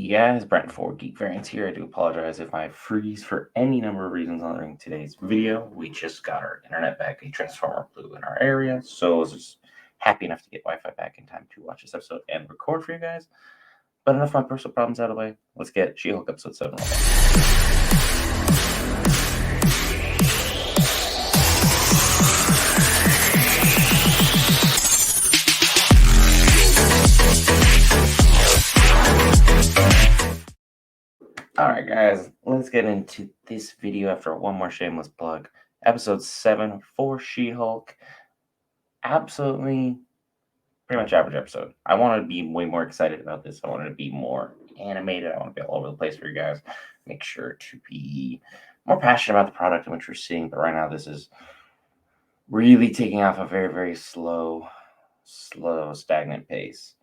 guys, Brent for Geek Variants here. I do apologize if I freeze for any number of reasons during today's video. We just got our internet back, a transformer blew in our area, so I was just happy enough to get Wi-Fi back in time to watch this episode and record for you guys. But enough of my personal problems out of the way. Let's get She-Hulk episode 7 rolling. Alright guys, let's get into this video after one more shameless plug. Episode 7 for She-Hulk. Absolutely pretty much average episode. I want to be way more excited about this. I want it to be more animated. I want to be all over the place for you guys. Make sure to be more passionate about the product and what you're seeing. But right now this is really taking off a very, very slow, stagnant pace.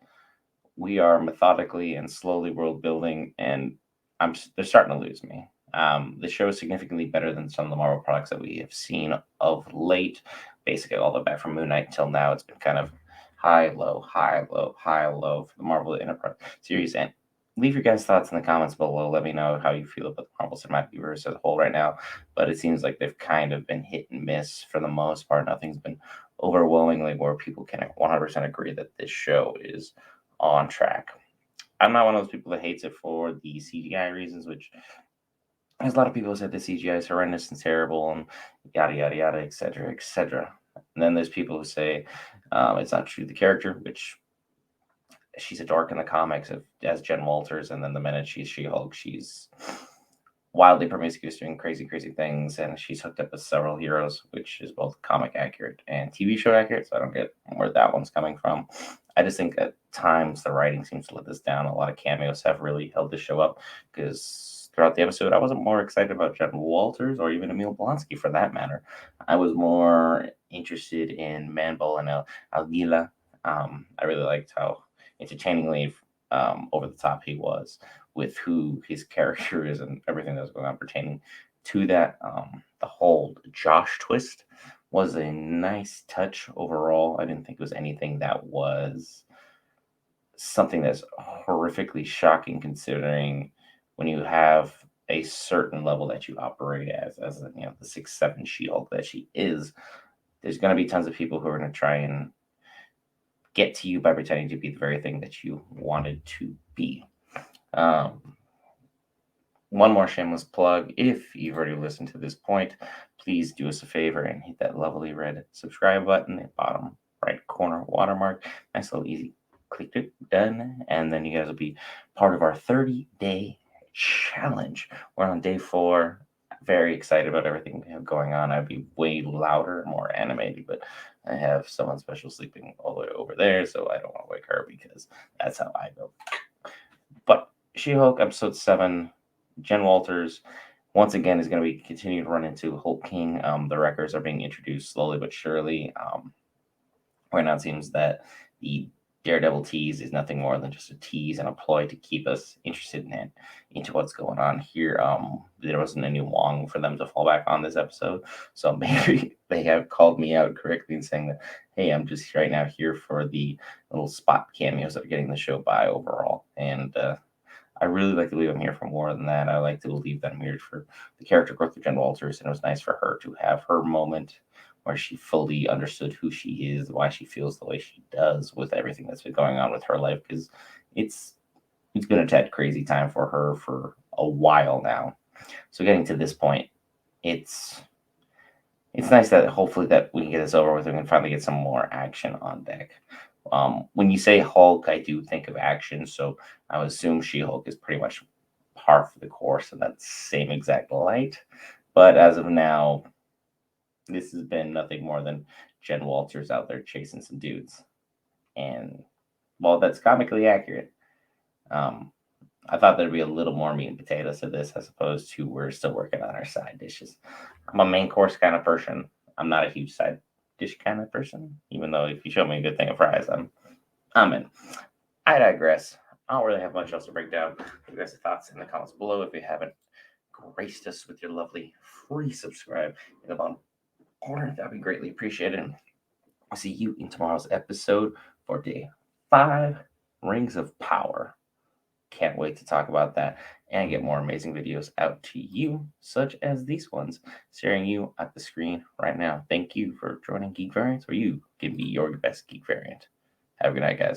We are methodically and slowly world building, and they're starting to lose me. The show is significantly better than some of the Marvel products that we have seen of late. Basically, all the way back from Moon Knight until now, it's been kind of high, low, high, low, high, low for the Marvel Enterprise series. And leave your guys' thoughts in the comments below. Let me know how you feel about the Marvel Cinematic Universe as a whole right now. But it seems like they've kind of been hit and miss for the most part. Nothing's been overwhelmingly where people can 100% agree that this show is on track. I'm not one of those people that hates it for the CGI reasons, which there's a lot of people who said the CGI is horrendous and terrible and yada, yada, yada, etc., etc. And then there's people who say it's not true to the character, which she's a dork in the comics as Jen Walters, and then the minute she's She-Hulk, she's wildly promiscuous, doing crazy, crazy things, and she's hooked up with several heroes, which is both comic accurate and TV show accurate, so I don't get where that one's coming from. I just think at times the writing seems to let this down. A lot of cameos have really held the show up, because throughout the episode, I wasn't more excited about Jen Walters or even Emil Blonsky for that matter. I was more interested in Manbull and Algila. I really liked how entertainingly over the top he was with who his character is and everything that was going on pertaining to that. The whole Josh twist was a nice touch overall. I didn't think it was anything that was something that's horrifically shocking, considering when you have a certain level that you operate as the 6'7" She-Hulk that she is. There's going to be tons of people who are going to try and get to you by pretending to be the very thing that you wanted to be. One more shameless plug. If you've already listened to this point, please do us a favor and hit that lovely red subscribe button at bottom right corner watermark. Nice little easy. Click it, done. And then you guys will be part of our 30-day challenge. We're on day 4. Very excited about everything we have going on. I'd be way louder, more animated, but I have someone special sleeping all the way over there, so I don't want to wake her because that's how I go. But She-Hulk episode 7, Jen Walters once again is going to be continuing to run into Hulk King. The records are being introduced slowly but surely. Right now it seems that the Daredevil tease is nothing more than just a tease and a ploy to keep us interested into what's going on here. There wasn't a new Wong for them to fall back on this episode, so maybe they have called me out correctly and saying that, hey, I'm just right now here for the little spot cameos that are getting the show by overall. And I really like to believe I'm here for more than that. I like to believe that I'm here for the character growth of Jen Walters, and it was nice for her to have her moment where she fully understood who she is, why she feels the way she does with everything that's been going on with her life, because it's been a tad crazy time for her for a while now. So getting to this point, it's nice that hopefully that we can get this over with and we can finally get some more action on deck. When you say Hulk, I do think of action, so I would assume She-Hulk is pretty much par for the course in that same exact light. But as of now, this has been nothing more than Jen Walters out there chasing some dudes. And while that's comically accurate, I thought there'd be a little more meat and potatoes to this as opposed to we're still working on our side dishes. I'm a main course kind of person. I'm not a huge side dish kind of person, even though if you show me a good thing of fries, I'm in. I digress. I don't really have much else to break down. Leave guys' thoughts in the comments below. If you haven't graced us with your lovely free subscribe in the bottom corner, that'd be greatly appreciated. I'll see you in tomorrow's episode for day 5, Rings of Power. Can't wait to talk about that and get more amazing videos out to you, such as these ones, staring you at the screen right now. Thank you for joining Geek Variants, where you can be your best geek variant. Have a good night, guys.